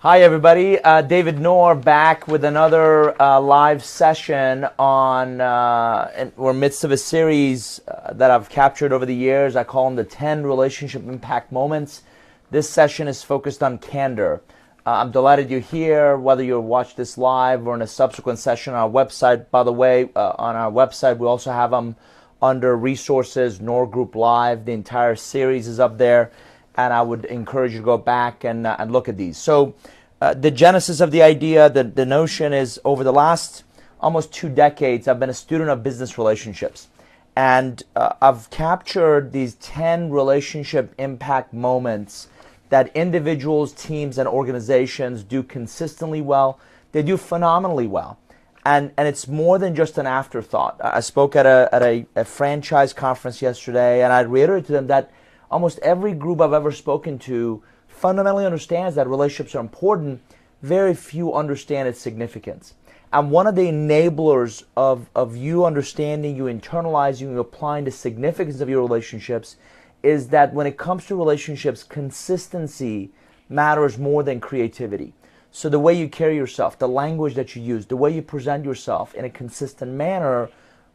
Hi everybody, David Nour back with another live session on, and we're midst of a series that I've captured over the years. I call them the 10 relationship impact moments. This session is focused on candor. I'm delighted you're here, whether you watch this live or in a subsequent session on our website. By the way, on our website we also have them under resources, Nour Group Live. The entire series is up there, and I would encourage you to go back and look at these. So the genesis of the idea, the notion is, over the last almost 2 decades, I've been a student of business relationships. And I've captured these 10 relationship impact moments that individuals, teams, and organizations do consistently well. They do phenomenally well. And it's more than just an afterthought. I spoke at a franchise conference yesterday, and I reiterated to them that almost every group I've ever spoken to fundamentally understands that relationships are important. Very few understand its significance. And one of the enablers of you understanding, you internalizing, you applying the significance of your relationships is that when it comes to relationships, consistency matters more than creativity. So the way you carry yourself, the language that you use, the way you present yourself in a consistent manner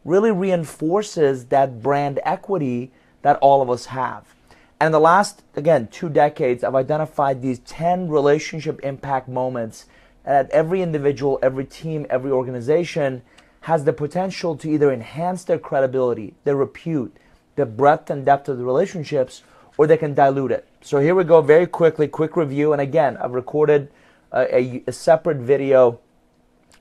really reinforces that brand equity that all of us have. And in the last, again, 2 decades, I've identified these 10 relationship impact moments that every individual, every team, every organization has the potential to either enhance their credibility, their repute, the breadth and depth of the relationships, or they can dilute it. So here we go, very quickly, quick review. And again, I've recorded a separate video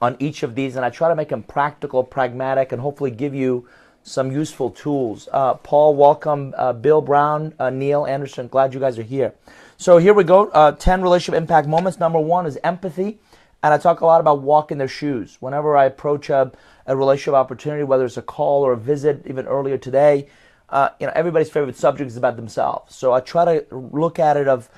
on each of these, and I try to make them practical, pragmatic, and hopefully give you some useful tools. Paul, welcome. Bill Brown, Neil Anderson, glad you guys are here. So here we go, 10 relationship impact moments. Number 1 is empathy, and I talk a lot about walking their shoes. Whenever I approach a relationship opportunity, whether it's a call or a visit, even earlier today, everybody's favorite subject is about themselves. So I try to look at it of,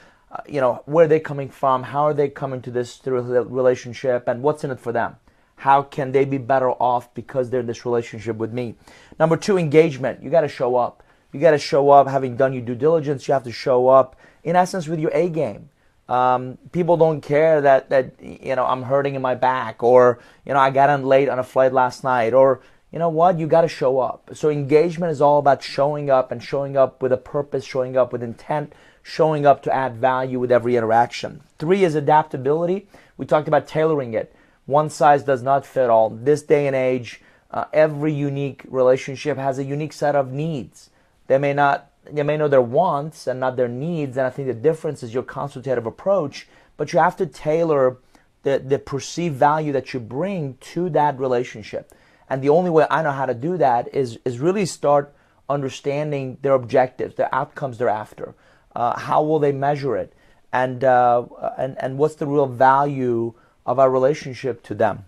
where are they coming from, how are they coming to this relationship, and what's in it for them. How can they be better off because they're in this relationship with me? Number 2, engagement. You got to show up. You got to show up having done your due diligence. You have to show up, in essence, with your A game. People don't care that I'm hurting in my back, or I got in late on a flight last night, or you got to show up. So engagement is all about showing up, and showing up with a purpose, showing up with intent, showing up to add value with every interaction. 3 is adaptability. We talked about tailoring it. One size does not fit all. This day and age, every unique relationship has a unique set of needs. They may know their wants and not their needs, and I think the difference is your consultative approach, but you have to tailor the perceived value that you bring to that relationship. And the only way I know how to do that is really start understanding their objectives, their outcomes they're after. How will they measure it? And what's the real value of our relationship to them?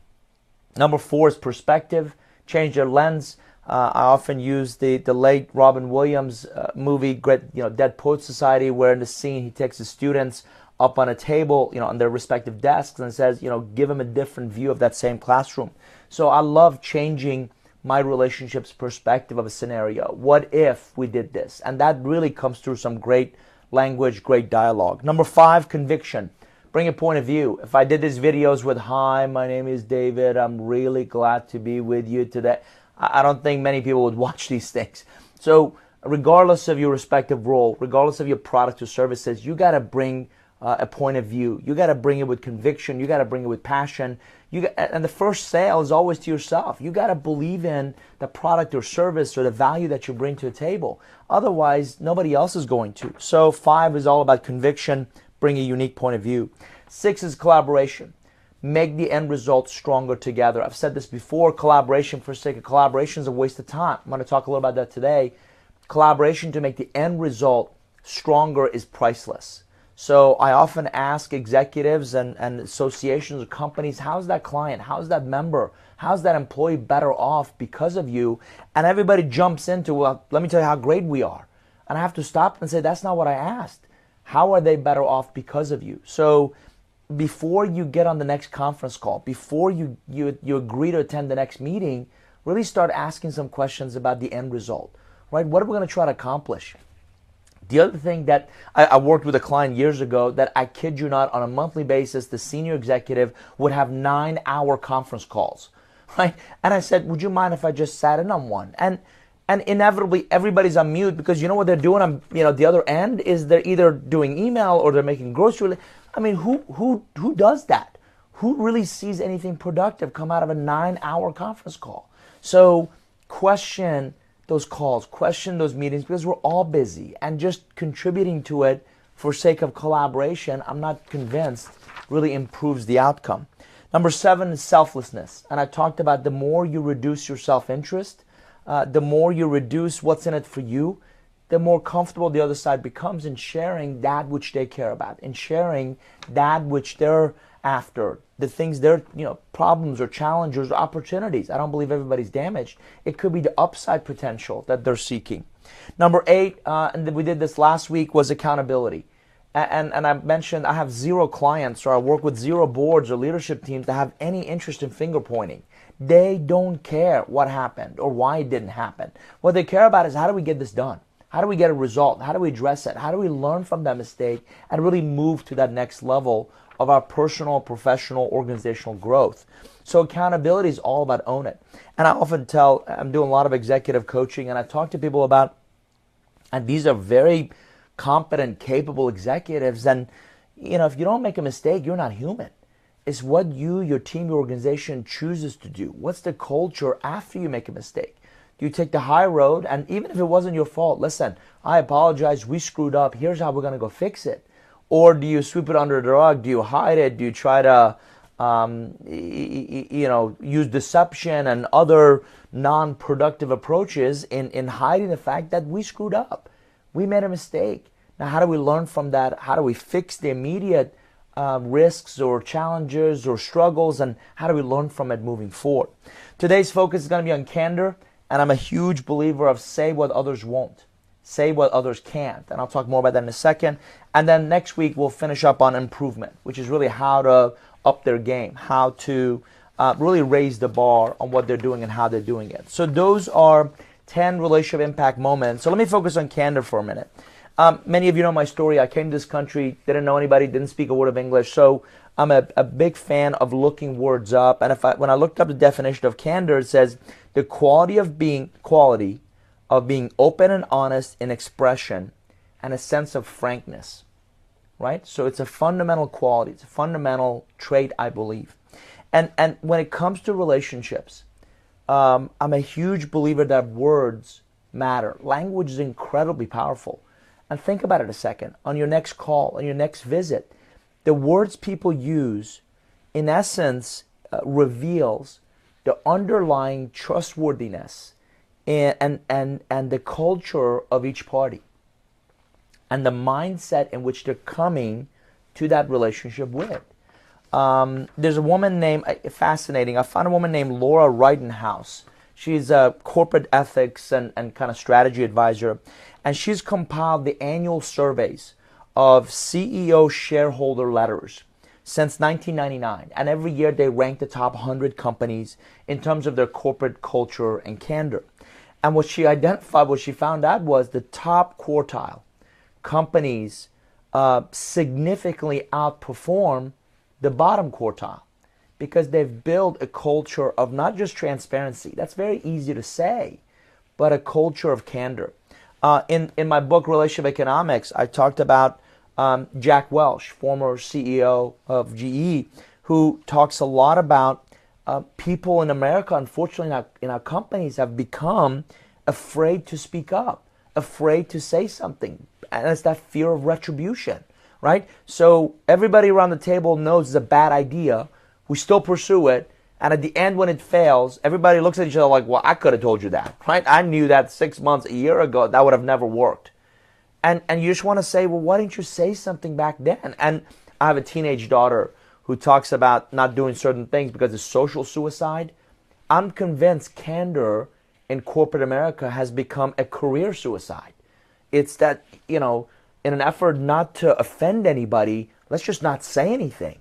Number 4 is perspective. Change their lens. I often use the late Robin Williams movie, Dead Poets Society, where in the scene he takes his students up on a table, on their respective desks, and says, give them a different view of that same classroom. So I love changing my relationship's perspective of a scenario. What if we did this? And that really comes through some great language, great dialogue. Number 5, conviction. Bring a point of view. If I did these videos with, hi, my name is David, I'm really glad to be with you today, I don't think many people would watch these things. So regardless of your respective role, regardless of your product or services, you got to bring a point of view. You got to bring it with conviction. You got to bring it with passion. And the first sale is always to yourself. You got to believe in the product or service or the value that you bring to the table. Otherwise, nobody else is going to. So 5 is all about conviction. Bring a unique point of view. 6 is collaboration. Make the end result stronger together. I've said this before, collaboration for sake of collaboration is a waste of time. I'm going to talk a little about that today. Collaboration to make the end result stronger is priceless. So I often ask executives and associations or companies, how's that client, how's that member, how's that employee better off because of you? And everybody jumps into, well, let me tell you how great we are. And I have to stop and say, that's not what I asked. How are they better off because of you? So before you get on the next conference call, before you agree to attend the next meeting, really start asking some questions about the end result, right? What are we going to try to accomplish? The other thing that I worked with a client years ago that I kid you not, on a monthly basis, the senior executive would have 9-hour conference calls, right? And I said, would you mind if I just sat in on one? And inevitably everybody's on mute, because you know what they're doing on the other end is they're either doing email or they're making grocery. I mean, who does that? Who really sees anything productive come out of a 9-hour conference call? So question those calls, question those meetings, because we're all busy, and just contributing to it for sake of collaboration, I'm not convinced really improves the outcome. Number 7 is selflessness. And I talked about the more you reduce your self-interest, the more you reduce what's in it for you, the more comfortable the other side becomes in sharing that which they care about, in sharing that which they're after, the things they're, problems or challenges or opportunities. I don't believe everybody's damaged. It could be the upside potential that they're seeking. Number 8, and we did this last week, was accountability. And I mentioned I have 0 clients, or I work with 0 boards or leadership teams that have any interest in finger pointing. They don't care what happened or why it didn't happen. What they care about is, how do we get this done? How do we get a result? How do we address it? How do we learn from that mistake and really move to that next level of our personal, professional, organizational growth? So accountability is all about own it. And I often tell, I'm doing a lot of executive coaching, and I talk to people about, and these are very competent, capable executives, and if you don't make a mistake, you're not human. It's what you, your team, your organization chooses to do. What's the culture after you make a mistake? Do you take the high road? And even if it wasn't your fault, listen, I apologize, we screwed up, here's how we're going to go fix it. Or do you sweep it under the rug? Do you hide it? Do you try to use deception and other non-productive approaches in hiding the fact that we screwed up? We made a mistake. Now, how do we learn from that? How do we fix the immediate risks or challenges or struggles, and how do we learn from it moving forward? Today's focus is going to be on candor, and I'm a huge believer of say what others won't. Say what others can't, and I'll talk more about that in a second. And then next week we'll finish up on improvement, which is really how to up their game, how to really raise the bar on what they're doing and how they're doing it. So those are 10 relationship impact moments. So let me focus on candor for a minute. Many of you know my story. I came to this country, didn't know anybody, didn't speak a word of English. So I'm a big fan of looking words up. And when I looked up the definition of candor, it says the quality of being open and honest in expression and a sense of frankness, right? So it's a fundamental quality. It's a fundamental trait, I believe. And when it comes to relationships, I'm a huge believer that words matter. Language is incredibly powerful. And think about it a second. On your next call, on your next visit, the words people use, in essence, reveals the underlying trustworthiness and the culture of each party, and the mindset in which they're coming to that relationship with. There's a woman named, fascinating, I found a woman named Laura Ridenhouse. She's a corporate ethics and kind of strategy advisor, and she's compiled the annual surveys of CEO shareholder letters since 1999. And every year they rank the top 100 companies in terms of their corporate culture and candor. And what she identified, what she found out was the top quartile companies significantly outperform the bottom quartile, because they've built a culture of not just transparency, that's very easy to say, but a culture of candor. In my book, Relationship Economics, I talked about Jack Welch, former CEO of GE, who talks a lot about people in America, unfortunately, in our companies, have become afraid to speak up, afraid to say something. And it's that fear of retribution, right? So everybody around the table knows it's a bad idea. We still pursue it. And at the end, when it fails, everybody looks at each other like, well, I could have told you that, right? I knew that 6 months, a year ago, that would have never worked. And you just want to say, well, why didn't you say something back then? And I have a teenage daughter who talks about not doing certain things because it's social suicide. I'm convinced candor in corporate America has become a career suicide. It's that, in an effort not to offend anybody, let's just not say anything.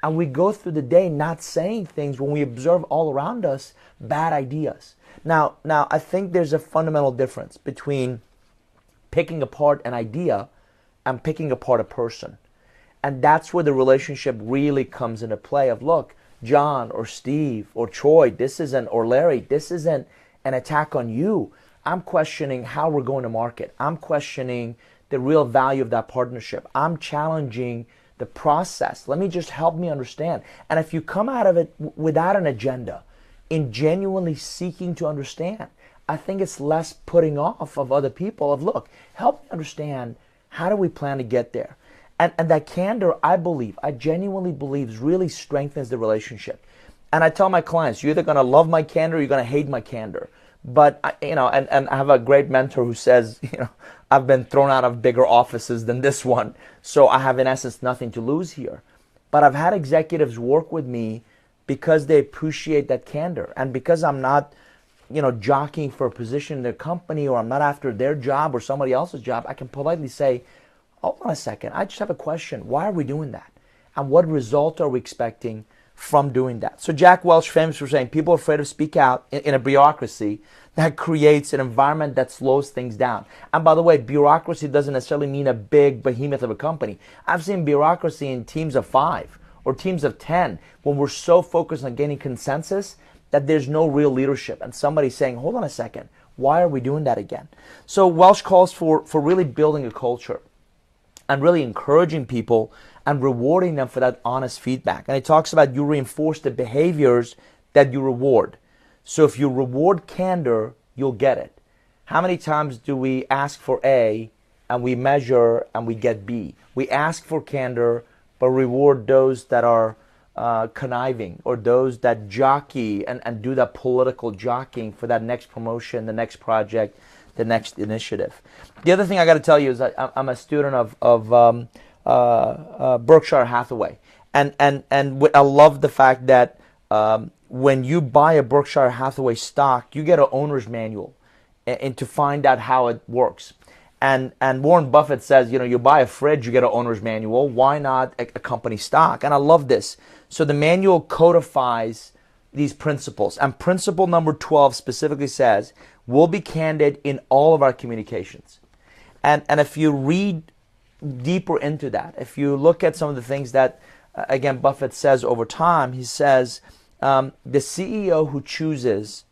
And we go through the day not saying things when we observe all around us bad ideas. Now, I think there's a fundamental difference between picking apart an idea, I'm picking apart a person. And that's where the relationship really comes into play of, look, John or Steve or Troy, or Larry, this isn't an attack on you. I'm questioning how we're going to market. I'm questioning the real value of that partnership. I'm challenging the process. Let me just help me understand. And if you come out of it without an agenda, in genuinely seeking to understand, I think it's less putting off of other people of, look, help me understand, how do we plan to get there? And that candor, I genuinely believe really strengthens the relationship. And I tell my clients, you're either going to love my candor or you're going to hate my candor. But, and I have a great mentor who says, I've been thrown out of bigger offices than this one. So I have, in essence, nothing to lose here. But I've had executives work with me because they appreciate that candor. And because I'm not, jockeying for a position in their company, or I'm not after their job or somebody else's job, I can politely say, hold on a second, I just have a question. Why are we doing that? And what result are we expecting from doing that? So Jack Welch, famous for saying, people are afraid to speak out in a bureaucracy that creates an environment that slows things down. And by the way, bureaucracy doesn't necessarily mean a big behemoth of a company. I've seen bureaucracy in teams of 5 or teams of 10 when we're so focused on gaining consensus that there's no real leadership. And somebody's saying, hold on a second, why are we doing that again? So Welch calls for really building a culture and really encouraging people and rewarding them for that honest feedback. And he talks about, you reinforce the behaviors that you reward. So if you reward candor, you'll get it. How many times do we ask for A and we measure and we get B? We ask for candor but reward those that are conniving, or those that jockey and do that political jockeying for that next promotion, the next project, the next initiative. The other thing I got to tell you is that I'm a student of Berkshire Hathaway, and I love the fact that when you buy a Berkshire Hathaway stock, you get an owner's manual and to find out how it works. And Warren Buffett says, you buy a fridge, you get an owner's manual. Why not a company stock? And I love this. So the manual codifies these principles. And principle number 12 specifically says, we'll be candid in all of our communications. And if you read deeper into that, if you look at some of the things that, again, Buffett says over time, he says, the CEO who chooses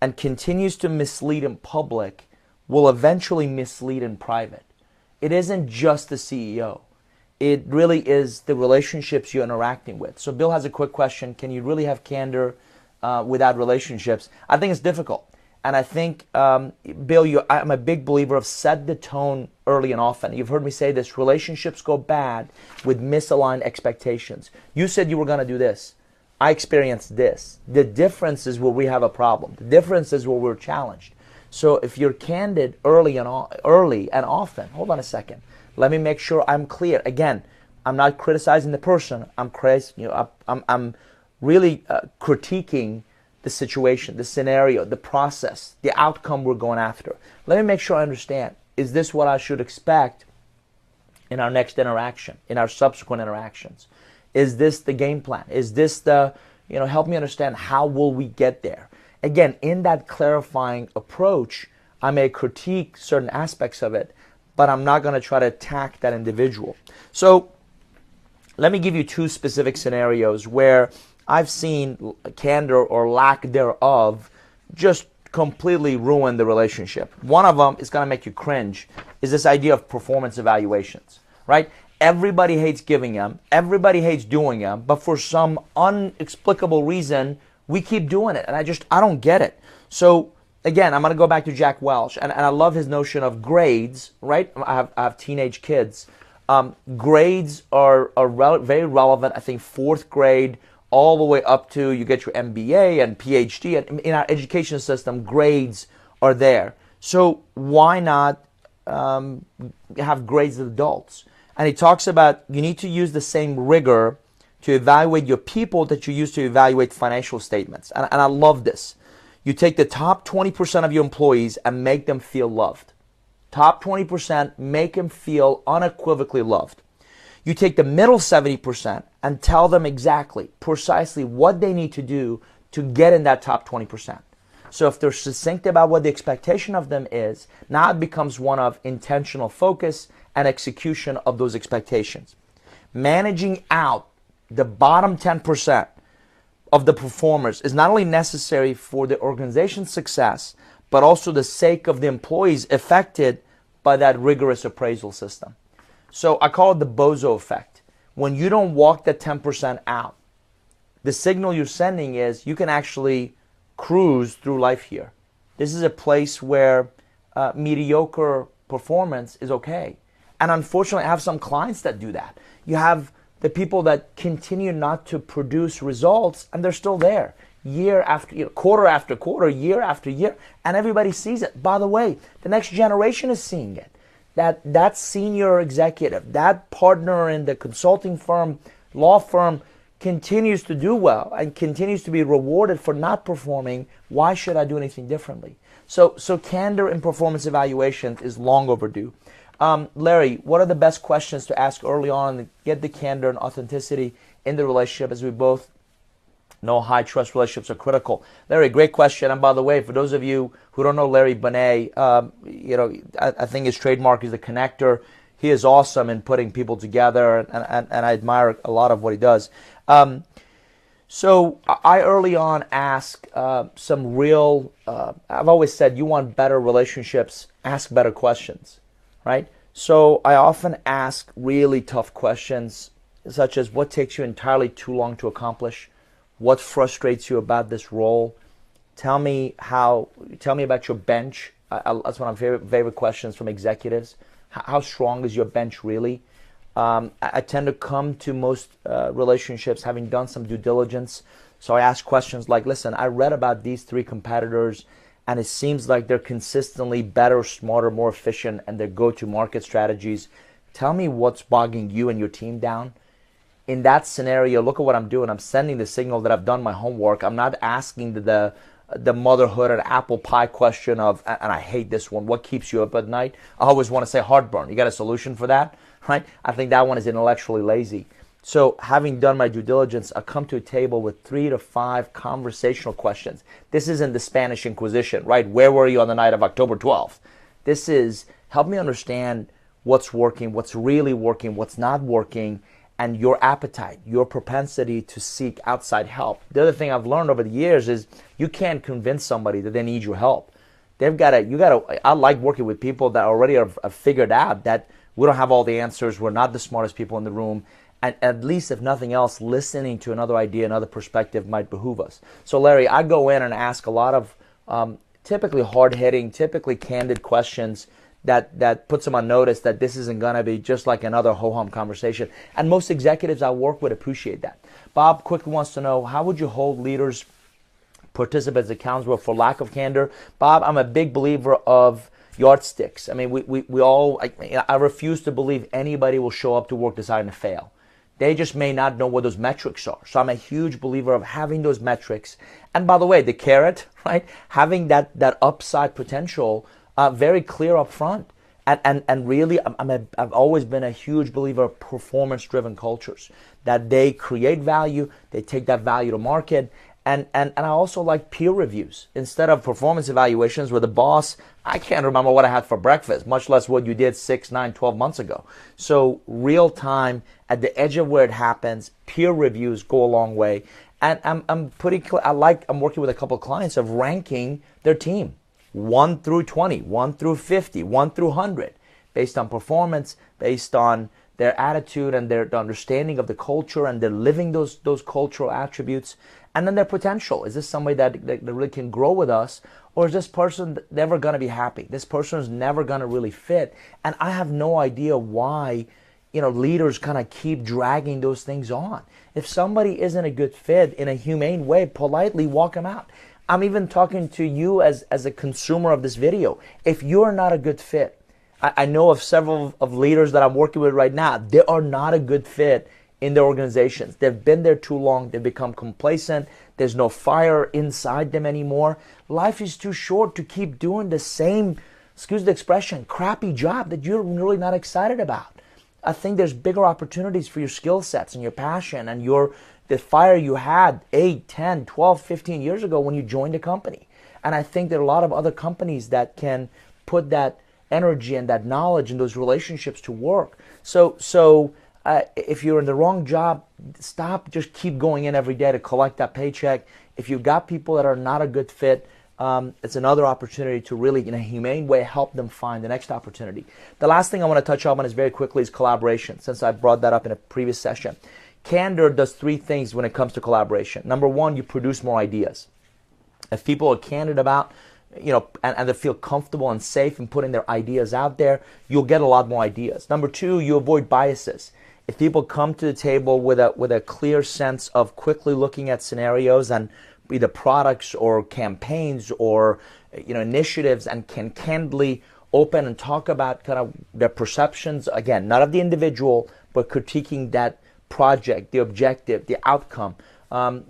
and continues to mislead in public will eventually mislead in private. It isn't just the CEO. It really is the relationships you're interacting with. So Bill has a quick question. Can you really have candor without relationships? I think it's difficult. And I think, Bill, I'm a big believer of set the tone early and often. You've heard me say this, relationships go bad with misaligned expectations. You said you were going to do this. I experienced this. The difference is where we have a problem. The difference is where we're challenged. So if you're candid early and often, hold on a second. Let me make sure I'm clear. Again, I'm not criticizing the person. I'm really critiquing the situation, the scenario, the process, the outcome we're going after. Let me make sure I understand. Is this what I should expect in our next interaction, in our subsequent interactions? Is this the game plan? Is this help me understand, how will we get there? Again, in that clarifying approach, I may critique certain aspects of it, but I'm not going to try to attack that individual. So let me give you 2 specific scenarios where I've seen candor or lack thereof just completely ruin the relationship. One of them is going to make you cringe, is this idea of performance evaluations, right? Everybody hates giving them, everybody hates doing them, but for some inexplicable reason, we keep doing it, and I don't get it. So again, I'm going to go back to Jack Welch, and I love his notion of grades, right? I have teenage kids. Grades are very relevant, I think, 4th grade, all the way up to you get your MBA and PhD. And in our education system, grades are there. So why not have grades as adults? And he talks about you need to use the same rigor to evaluate your people that you use to evaluate financial statements. And I love this. You take the top 20% of your employees and make them feel loved. Top 20%, make them feel unequivocally loved. You take the middle 70% and tell them exactly, precisely what they need to do to get in that top 20%. So if they're succinct about what the expectation of them is, now it becomes one of intentional focus and execution of those expectations. Managing out the bottom 10% of the performers is not only necessary for the organization's success, but also the sake of the employees affected by that rigorous appraisal system. So I call it the bozo effect. When you don't walk that 10% out, the signal you're sending is you can actually cruise through life here. This is a place where mediocre performance is okay. And unfortunately, I have some clients that do that. You have the people that continue not to produce results, and they're still there year after year, quarter after quarter, year after year, and everybody sees it. By the way, the next generation is seeing it. That senior executive, that partner in the consulting firm, law firm, continues to do well and continues to be rewarded for not performing. Why should I do anything differently? So candor in performance evaluation is long overdue. Larry, what are the best questions to ask early on to get the candor and authenticity in the relationship, as we both know high trust relationships are critical? Larry, great question. And by the way, for those of you who don't know Larry Bonet, I think his trademark is the connector. He is awesome in putting people together, and I admire a lot of what he does. So I early on ask some real, I've always said, you want better relationships, ask better questions, right? So I often ask really tough questions, such as what takes you entirely too long to accomplish? What frustrates you about this role? Tell me about your bench. That's one of my favorite questions from executives. How strong is your bench really? I tend to come to most relationships having done some due diligence. So I ask questions like, listen, I read about these 3 competitors, and it seems like they're consistently better, smarter, more efficient, and their go-to-market strategies. Tell me what's bogging you and your team down. In that scenario, look at what I'm doing. I'm sending the signal that I've done my homework. I'm not asking the motherhood and apple pie question of, and I hate this one, what keeps you up at night? I always want to say heartburn. You got a solution for that, right? I think that one is intellectually lazy. So having done my due diligence, I come to a table with 3 to 5 conversational questions. This isn't the Spanish Inquisition, right? Where were you on the night of October 12th? This is, help me understand what's working, what's really working, what's not working, and your appetite, your propensity to seek outside help. The other thing I've learned over the years is you can't convince somebody that they need your help. I like working with people that already have figured out that we don't have all the answers, we're not the smartest people in the room, and at least, if nothing else, listening to another idea, another perspective might behoove us. So Larry, I go in and ask a lot of typically hard-hitting, typically candid questions that puts them on notice that this isn't going to be just like another ho-hum conversation. And most executives I work with appreciate that. Bob quickly wants to know, how would you hold leaders, participants accountable for lack of candor? Bob, I'm a big believer of yardsticks. I mean, I refuse to believe anybody will show up to work deciding to fail. They just may not know what those metrics are. So I'm a huge believer of having those metrics. And by the way, the carrot, right? Having that upside potential very clear up front. And really, I've always been a huge believer of performance-driven cultures, that they create value, they take that value to market. And I also like peer reviews instead of performance evaluations where the boss, I can't remember what I had for breakfast, much less what you did 6, 9, 12 months ago. So real time, at the edge of where it happens, peer reviews go a long way. And I'm working with a couple of clients of ranking their team 1 through 20, 1 through 50, 1 through 100, based on performance, based on their attitude and their understanding of the culture, and they're living those cultural attributes. And then their potential. Is this somebody that really can grow with us, or is this person never going to be happy? This person is never going to really fit. And I have no idea why, leaders kind of keep dragging those things on. If somebody isn't a good fit, in a humane way, politely walk them out. I'm even talking to you as a consumer of this video. If you're not a good fit, I know of several of leaders that I'm working with right now, they are not a good fit in their organizations. They've been there too long. They've become complacent. There's no fire inside them anymore. Life is too short to keep doing the same, excuse the expression, crappy job that you're really not excited about. I think there's bigger opportunities for your skill sets and your passion and the fire you had 8, 10, 12, 15 years ago when you joined a company. And I think there are a lot of other companies that can put that energy and that knowledge and those relationships to work. So if you're in the wrong job, stop. Just keep going in every day to collect that paycheck. If you've got people that are not a good fit, it's another opportunity to really, in a humane way, help them find the next opportunity. The last thing I want to touch on is very quickly is collaboration, since I brought that up in a previous session. Candor does three things when it comes to collaboration. Number one, you produce more ideas. If people are candid about, and they feel comfortable and safe in putting their ideas out there, you'll get a lot more ideas. Number two, you avoid biases. If people come to the table with a clear sense of quickly looking at scenarios and either products or campaigns or initiatives, and can candidly open and talk about kind of their perceptions, again, not of the individual, but critiquing that project, the objective, the outcome,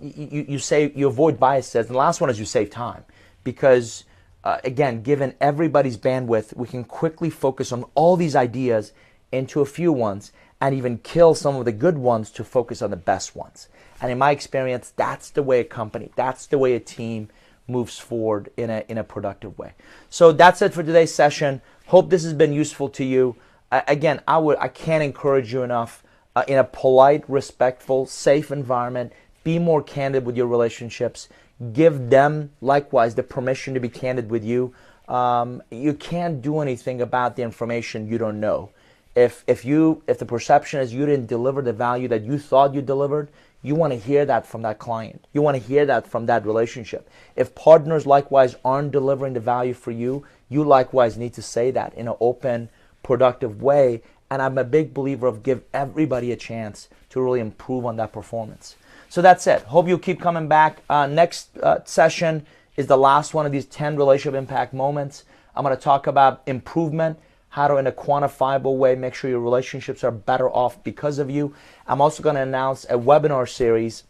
you avoid biases. And the last one is you save time, because again, given everybody's bandwidth, we can quickly focus on all these ideas into a few ones, and even kill some of the good ones to focus on the best ones. And in my experience, that's the way a company, that's the way a team moves forward in a productive way. So that's it for today's session. Hope this has been useful to you. Again, I can't encourage you enough, in a polite, respectful, safe environment, be more candid with your relationships. Give them likewise the permission to be candid with you. You can't do anything about the information you don't know. If the perception is you didn't deliver the value that you thought you delivered, you want to hear that from that client. You want to hear that from that relationship. If partners likewise aren't delivering the value for you, you likewise need to say that in an open, productive way. And I'm a big believer of give everybody a chance to really improve on that performance. So that's it. Hope you keep coming back. Next session is the last one of these 10 relationship impact moments. I'm going to talk about improvement, how to, in a quantifiable way, make sure your relationships are better off because of you. I'm also going to announce a webinar series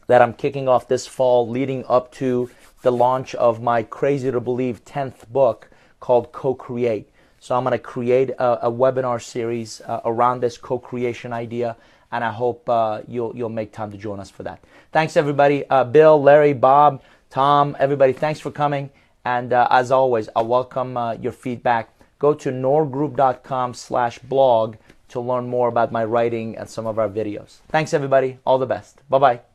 that I'm kicking off this fall, leading up to the launch of my crazy to believe 10th book called Co-Create. So I'm going to create a webinar series around this co-creation idea, and I hope you'll make time to join us for that. Thanks, everybody. Bill, Larry, Bob, Tom, everybody, thanks for coming. And as always, I welcome your feedback. Go to nourgroup.com/blog to learn more about my writing and some of our videos. Thanks, everybody. All the best. Bye-bye.